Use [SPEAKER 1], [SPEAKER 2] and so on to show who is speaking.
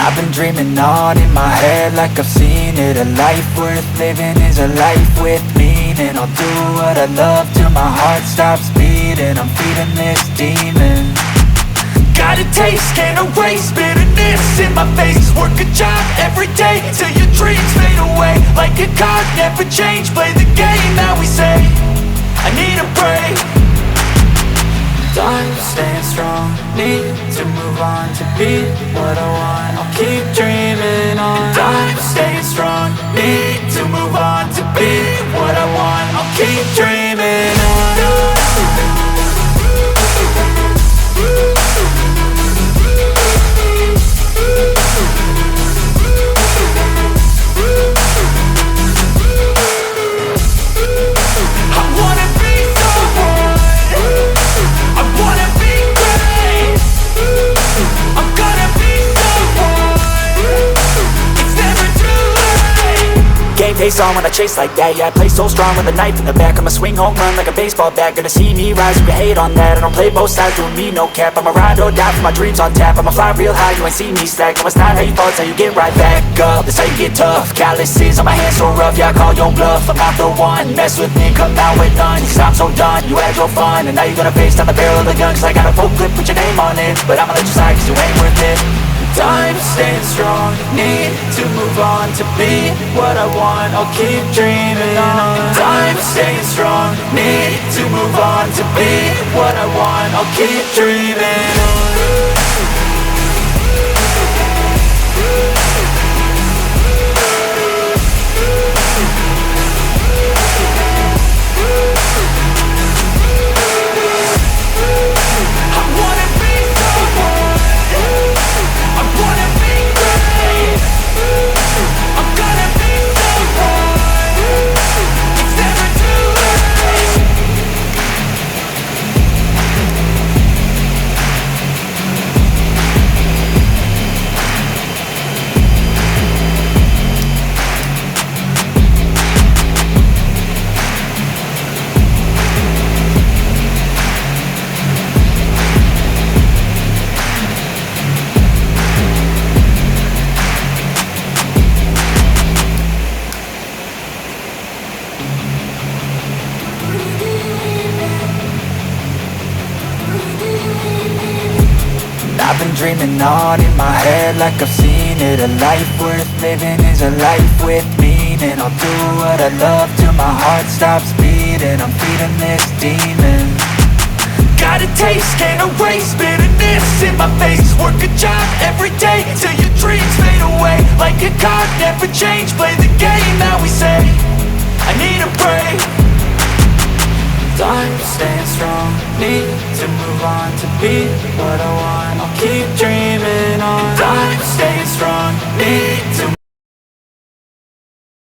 [SPEAKER 1] I've been dreaming on in my head like I've seen it. A life worth living is a life with meaning. I'll do what I love till my heart stops beating. I'm feeding this demon. Got a taste, can't erase bitterness in my face. Work a job every day till your dreams fade away. Like a card, never change, play the game that we say. I need a break. Time staying strong, need to move on to be what I want. I'll keep dreaming on. Time staying strong, need to move on to be what I want. I'll keep dreaming on. Face on when I chase like that. Yeah, I play so strong with a knife in the back. I'ma swing home run like a baseball bat. Gonna see me rise, you can hate on that. I don't play both sides, doing me no cap. I'ma ride or die for my dreams on tap. I'ma fly real high, you ain't see me slack. No, it's not how you fall, it's how you get right back up. That's how you get tough. Calluses on my hands so rough, yeah, I call your bluff. I'm not the one, mess with me, come out with none. Cause I'm so done, you had your fun. And now you're gonna face down the barrel of the gun. Cause I got a full clip, put your name on it. But I'ma let you slide cause you ain't worth it. Time staying strong, need to move on to be what I want. I'll keep dreaming on. Time staying strong, need to move on to be what I want. I'll keep dreaming on. I've been dreaming on in my head like I've seen it. A life worth living is a life with meaning. I'll do what I love till my heart stops beating. I'm feeding this demon. Got a taste, can't erase bitterness in my face. Work a job every day till your dreams fade away. Like a card, never change, play the game that we say. I need a break. Time staying strong, need to move on to be what I want. I'll keep dreaming.